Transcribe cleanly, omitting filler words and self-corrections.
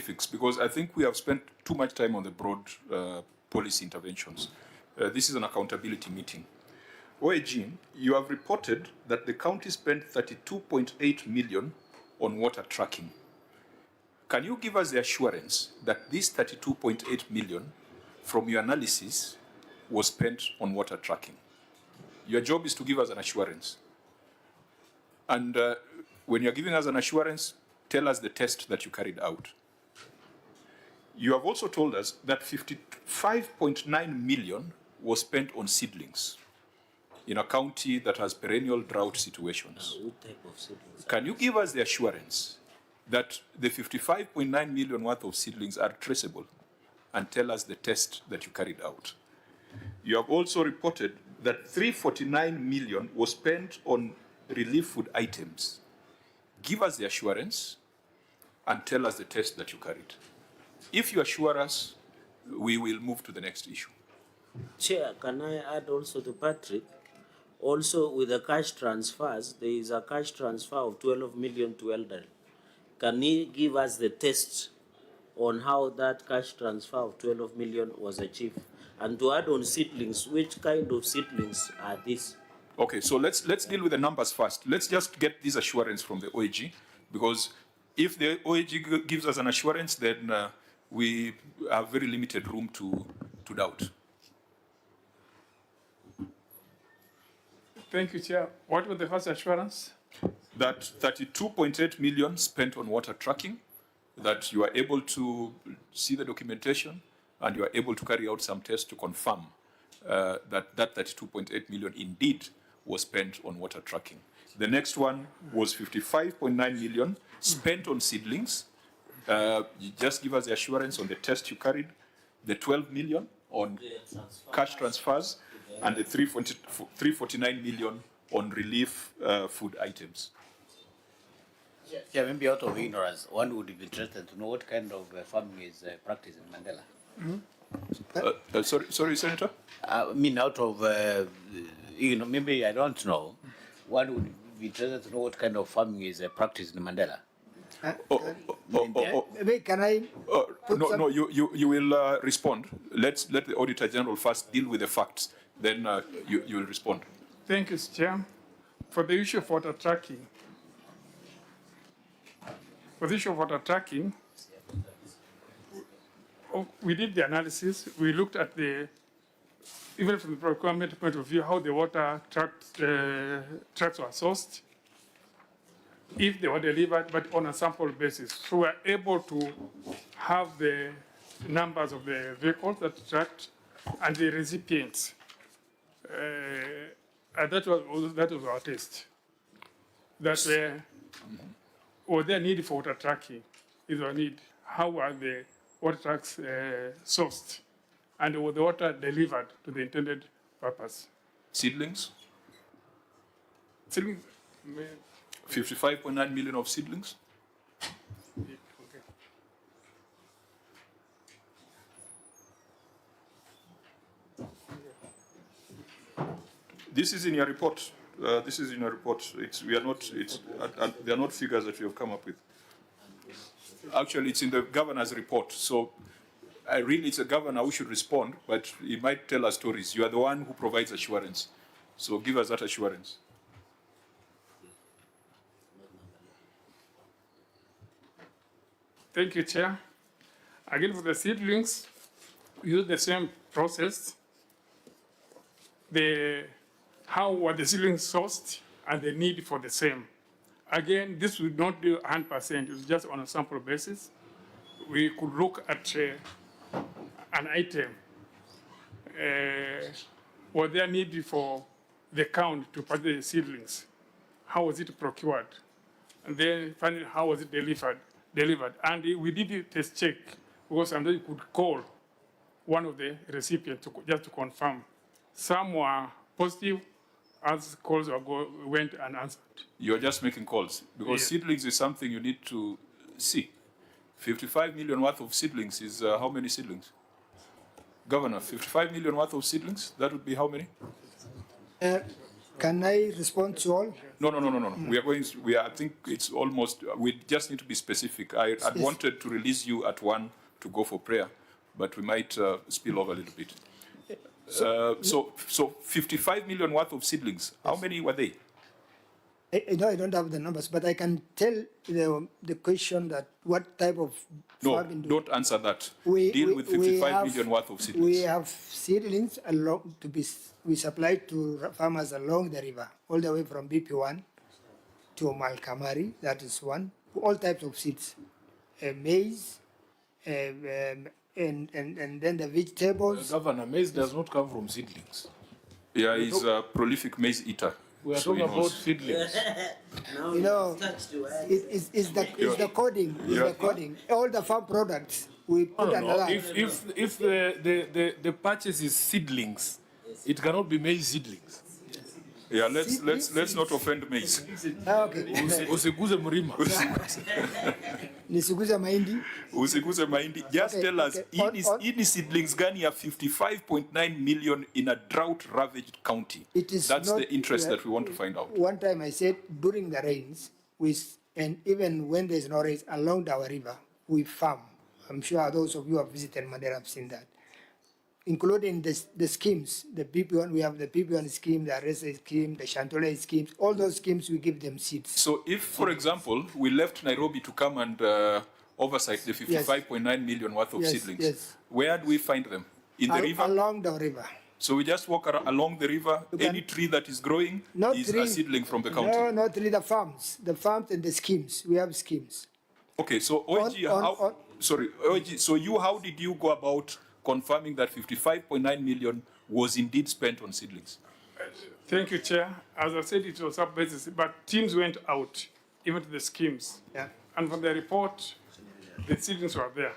specifics, because I think we have spent too much time on the broad policy interventions. This is an accountability meeting. OAG, you have reported that the county spent 32.8 million on water tracking. Can you give us the assurance that this 32.8 million from your analysis was spent on water tracking? Your job is to give us an assurance. And when you're giving us an assurance, tell us the test that you carried out. You have also told us that 55.9 million was spent on seedlings in a county that has perennial drought situations. What type of seedlings? Can you give us the assurance that the 55.9 million worth of seedlings are traceable, and tell us the test that you carried out? You have also reported that 349 million was spent on relief food items. Give us the assurance and tell us the test that you carried. If you assure us, we will move to the next issue. Chair, can I add also to Patrick? Also, with the cash transfers, there is a cash transfer of 12 million to elderly. Can he give us the test on how that cash transfer of 12 million was achieved? And to add on seedlings, which kind of seedlings are these? Okay, so let's deal with the numbers first. Let's just get this assurance from the OAG, because if the OAG gives us an assurance, then we have very limited room to doubt. Thank you, Chair. What was the first assurance? That 32.8 million spent on water tracking, that you are able to see the documentation and you are able to carry out some tests to confirm that 32.8 million indeed was spent on water tracking. The next one was 55.9 million spent on seedlings. You just give us the assurance on the test you carried, the 12 million on cash transfers, and the 349 million on relief food items. Yeah, maybe out of ignorance, one would be interested to know what kind of farming is practiced in Mandela. Sorry, Senator? I mean, out of, maybe I don't know, one would be interested to know what kind of farming is practiced in Mandela. Can I? No, you will respond. Let the Auditor General first deal with the facts, then you will respond. Thank you, Chair. For the issue of water tracking, we did the analysis. We looked at even from the procurement point of view, how the water tracks were sourced, if they were delivered, but on a sample basis. So we are able to have the numbers of the vehicles that tracked and the recipients. And that was our test. That was there need for water tracking? Is there need? How are the water tracks sourced? And was the water delivered to the intended purpose? Seedlings? Seedlings? 55.9 million of seedlings? Okay. This is in your report. This is in your report. They are not figures that we have come up with. Actually, it's in the governor's report. So really, it's the governor who should respond, but he might tell us stories. You are the one who provides assurance. So give us that assurance. Thank you, Chair. Again, for the seedlings, we use the same process. How were the seedlings sourced and the need for the same. Again, this would not do 100%. It's just on a sample basis. We could look at an item. Was there need for the count to purchase the seedlings? How was it procured? And then finally, how was it delivered? And we did a test check because sometimes you could call one of the recipients just to confirm. Some were positive, as calls went unanswered. You're just making calls because seedlings is something you need to see. 55 million worth of seedlings is how many seedlings? Governor, 55 million worth of seedlings, that would be how many? Can I respond to all? No. We are going. I think it's almost. We just need to be specific. I'd wanted to release you at 1 to go for prayer, but we might spill over a little bit. So 55 million worth of seedlings. How many were they? I don't have the numbers, but I can tell the question that what type of No, farming do don't answer that. Deal with 55 million worth of seedlings. we have seedlings along we supply to farmers along the river, all the way from BP1 to Malkamari, that is one. All types of seeds, maize, and then the vegetables. Governor, maize does not come from seedlings. Yeah, he's a prolific maize eater. We are So talking he about knows. seedlings. Now You know, touched you, eh? it's the coding, the coding. All the farm products we put under that. If the purchase is seedlings, it cannot be maize seedlings. Yeah, let's not offend maize. Okay. Usiguze Mrima. Nisiguze mahindi. Usiguze mahindi. Just Okay, tell us, okay. ini seedlings gani ya 55.9 million in a drought-ravaged county? It is That's not, the interest that we want to find out. One time I said during the rains, and even when there's no rains along our river, we farm. I'm sure those of you who have visited Mandera have seen that. Including the schemes, the PP1, we have the PP1 scheme, the RSA scheme, the Chantole schemes, all those schemes we give them seeds. So if, for example, we left Nairobi to come and oversight the 55.9 million worth of Yes, seedlings, yes. where do we find them? In the river? Along the river. So we just walk along the river, any tree that is growing Not is tree. a seedling from the county. No, not really the farms and the schemes. We have schemes. Okay, so OG, how did you go about confirming that 55.9 million was indeed spent on seedlings? Thank you, Chair. As I said, it was up basis, but teams went out, even to the schemes. Yeah. And from the report, the seedlings were there.